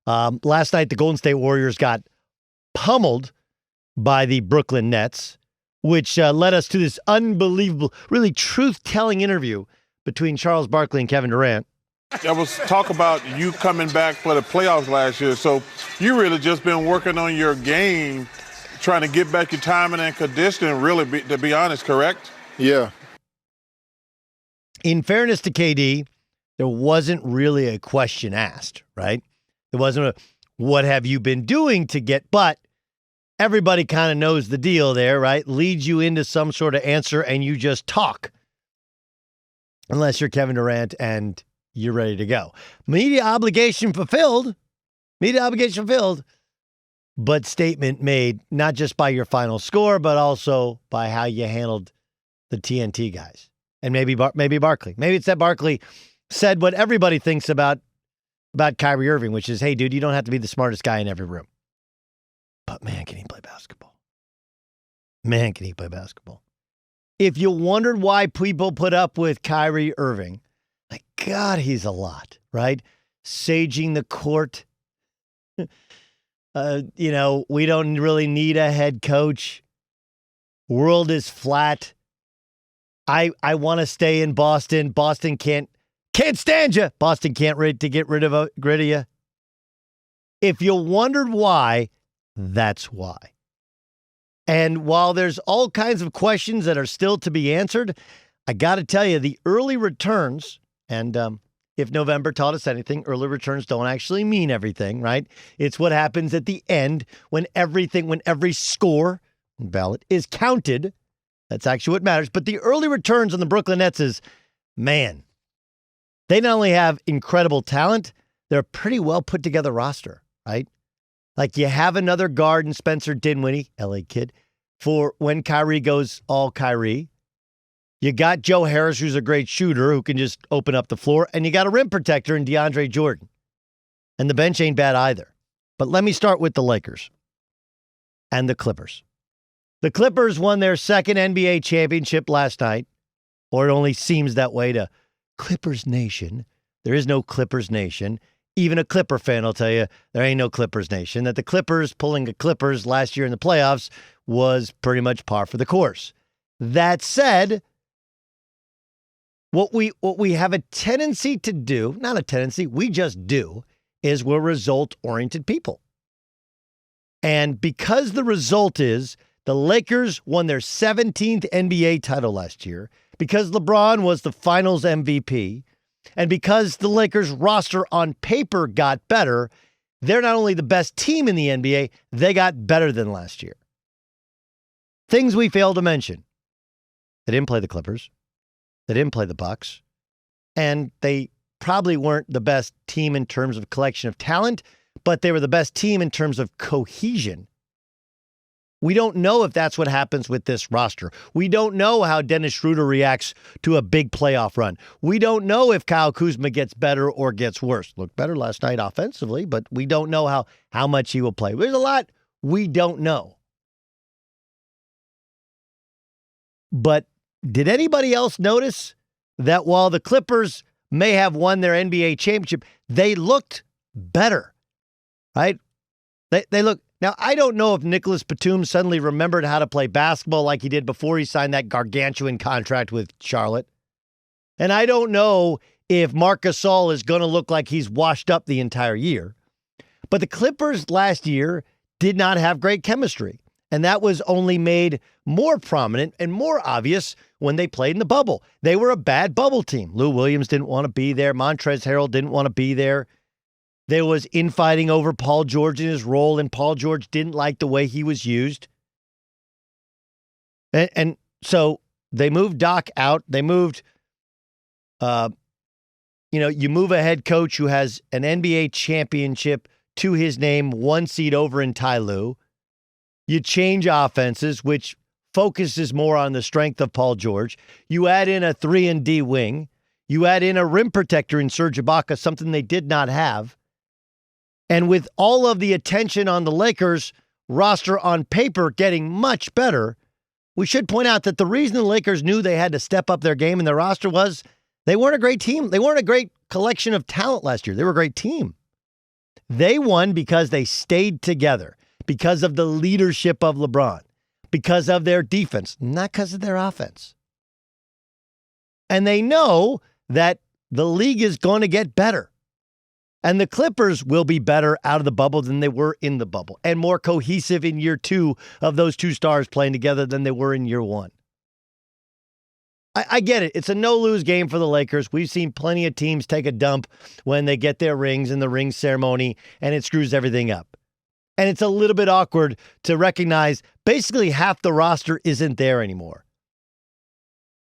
Last night, the Golden State Warriors got pummeled by the Brooklyn Nets, which led us to this unbelievable, really truth-telling interview between Charles Barkley and Kevin Durant. There was talk about you coming back for the playoffs last year, so you really just been working on your game, trying to get back your timing and conditioning, really, to be honest, correct? Yeah. In fairness to KD, there wasn't really a question asked, right? There wasn't what have you been doing to get, but everybody kind of knows the deal there, right? Leads you into some sort of answer and you just talk. Unless you're Kevin Durant and you're ready to go. Media obligation fulfilled, but statement made not just by your final score, but also by how you handled the TNT guys. And maybe Barkley. Maybe it's that Barkley said what everybody thinks about Kyrie Irving, which is, hey, dude, you don't have to be the smartest guy in every room. But man, can he play basketball? Man, can he play basketball? If you wondered why people put up with Kyrie Irving, like, God, he's a lot, right? Saging the court. We don't really need a head coach. World is flat. I want to stay in Boston. Boston can't stand you. Boston can't wait to get rid of you. If you wondered why, that's why. And while there's all kinds of questions that are still to be answered, I got to tell you, the early returns, and if November taught us anything, early returns don't actually mean everything, right? It's what happens at the end when every score and ballot is counted. That's actually what matters. But the early returns on the Brooklyn Nets is, man, they not only have incredible talent, they're a pretty well put together roster, right? Like, you have another guard in Spencer Dinwiddie, LA kid, for when Kyrie goes all Kyrie. You got Joe Harris, who's a great shooter, who can just open up the floor. And you got a rim protector in DeAndre Jordan. And the bench ain't bad either. But let me start with the Lakers and the Clippers. The Clippers won their second NBA championship last night, or it only seems that way to Clippers Nation. There is no Clippers Nation. Even a Clipper fan will tell you there ain't no Clippers Nation. That the Clippers pulling the Clippers last year in the playoffs was pretty much par for the course. That said, what we have a tendency to do, not a tendency, we just do, is we're result-oriented people. And because the result is the Lakers won their 17th NBA title last year, because LeBron was the finals MVP, and because the Lakers roster on paper got better, they're not only the best team in the NBA, they got better than last year. Things we failed to mention. They didn't play the Clippers. They didn't play the Bucks. And they probably weren't the best team in terms of collection of talent, but they were the best team in terms of cohesion. We don't know if that's what happens with this roster. We don't know how Dennis Schroeder reacts to a big playoff run. We don't know if Kyle Kuzma gets better or gets worse. Looked better last night offensively, but we don't know how much he will play. There's a lot we don't know. But did anybody else notice that while the Clippers may have won their NBA championship, they looked better, right? They look. Now, I don't know if Nicholas Batum suddenly remembered how to play basketball like he did before he signed that gargantuan contract with Charlotte. And I don't know if Marc Gasol is going to look like he's washed up the entire year. But the Clippers last year did not have great chemistry. And that was only made more prominent and more obvious when they played in the bubble. They were a bad bubble team. Lou Williams didn't want to be there. Montrezl Harrell didn't want to be there. There was infighting over Paul George and his role, and Paul George didn't like the way he was used. And so they moved Doc out. They moved, you move a head coach who has an NBA championship to his name, one seed over in Ty Lue. You change offenses, which focuses more on the strength of Paul George. You add in a 3-and-D wing. You add in a rim protector in Serge Ibaka, something they did not have. And with all of the attention on the Lakers roster on paper getting much better, we should point out that the reason the Lakers knew they had to step up their game in their roster was they weren't a great team. They weren't a great collection of talent last year. They were a great team. They won because they stayed together, because of the leadership of LeBron, because of their defense, not because of their offense. And they know that the league is going to get better. And the Clippers will be better out of the bubble than they were in the bubble, and more cohesive in year 2 of those two stars playing together than they were in year 1. I get it. It's a no-lose game for the Lakers. We've seen plenty of teams take a dump when they get their rings in the ring ceremony, and it screws everything up. And it's a little bit awkward to recognize basically half the roster isn't there anymore.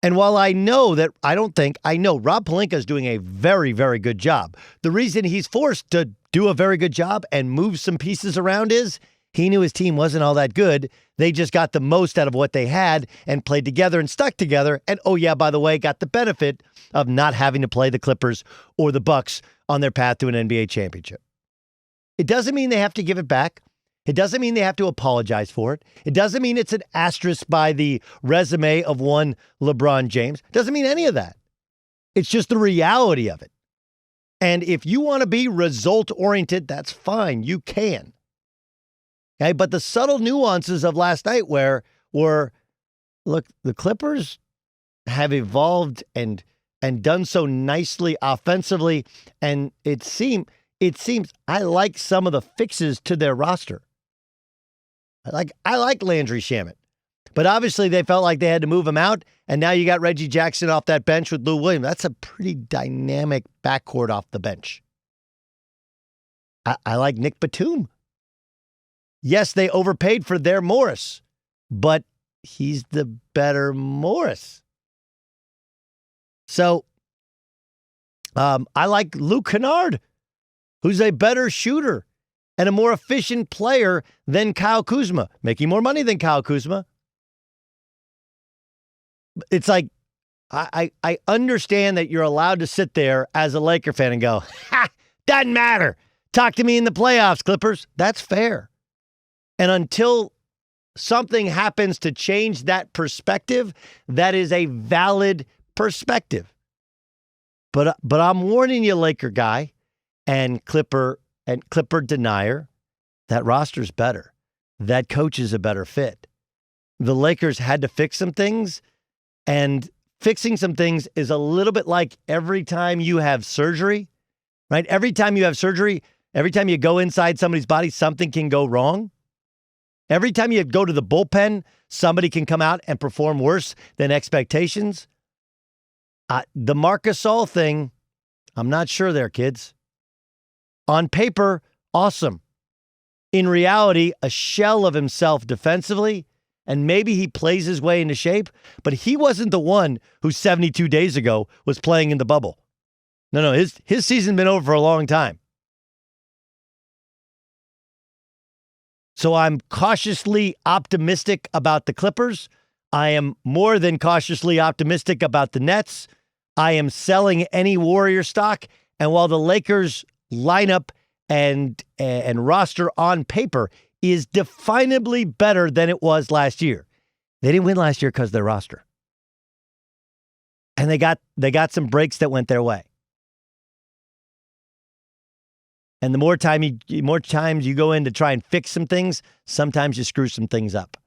And while I know Rob Pelinka is doing a very, very good job. The reason he's forced to do a very good job and move some pieces around is he knew his team wasn't all that good. They just got the most out of what they had and played together and stuck together. And oh yeah, by the way, got the benefit of not having to play the Clippers or the Bucks on their path to an NBA championship. It doesn't mean they have to give it back. It doesn't mean they have to apologize for it. It doesn't mean it's an asterisk by the resume of one LeBron James. It doesn't mean any of that. It's just the reality of it. And if you want to be result-oriented, that's fine. You can. Okay, but the subtle nuances of last night were, look, the Clippers have evolved and done so nicely offensively, and it seems I like some of the fixes to their roster. I like Landry Shamet, but obviously they felt like they had to move him out, and now you got Reggie Jackson off that bench with Lou Williams. That's a pretty dynamic backcourt off the bench. I like Nick Batum. Yes, they overpaid for their Morris, but he's the better Morris. So I like Luke Kennard, who's a better shooter and a more efficient player than Kyle Kuzma, making more money than Kyle Kuzma. It's like, I understand that you're allowed to sit there as a Laker fan and go, ha, doesn't matter. Talk to me in the playoffs, Clippers. That's fair. And until something happens to change that perspective, that is a valid perspective. But I'm warning you, Laker guy and Clipper denier, that roster's better. That coach is a better fit. The Lakers had to fix some things, and fixing some things is a little bit like every time you have surgery, right? Every time you have surgery, every time you go inside somebody's body, something can go wrong. Every time you go to the bullpen, somebody can come out and perform worse than expectations. The Marc Gasol thing, I'm not sure there, kids. On paper, awesome. In reality, a shell of himself defensively, and maybe he plays his way into shape, but he wasn't the one who 72 days ago was playing in the bubble. No, his season's been over for a long time. So I'm cautiously optimistic about the Clippers. I am more than cautiously optimistic about the Nets. I am selling any Warrior stock. And while the Lakers lineup and roster on paper is definably better than it was last year, they didn't win last year because of their roster. And they got some breaks that went their way. And the more times you go in to try and fix some things, sometimes you screw some things up.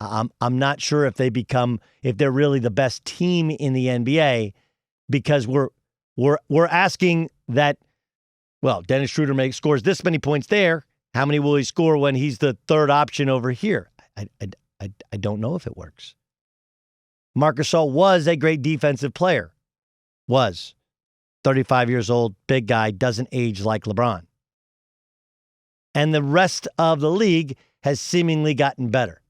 I'm not sure if they're really the best team in the NBA, because we're asking that. Well, Dennis Schroeder scores this many points there. How many will he score when he's the third option over here? I don't know if it works. Marc Gasol was a great defensive player. Was. 35 years old, big guy, doesn't age like LeBron. And the rest of the league has seemingly gotten better.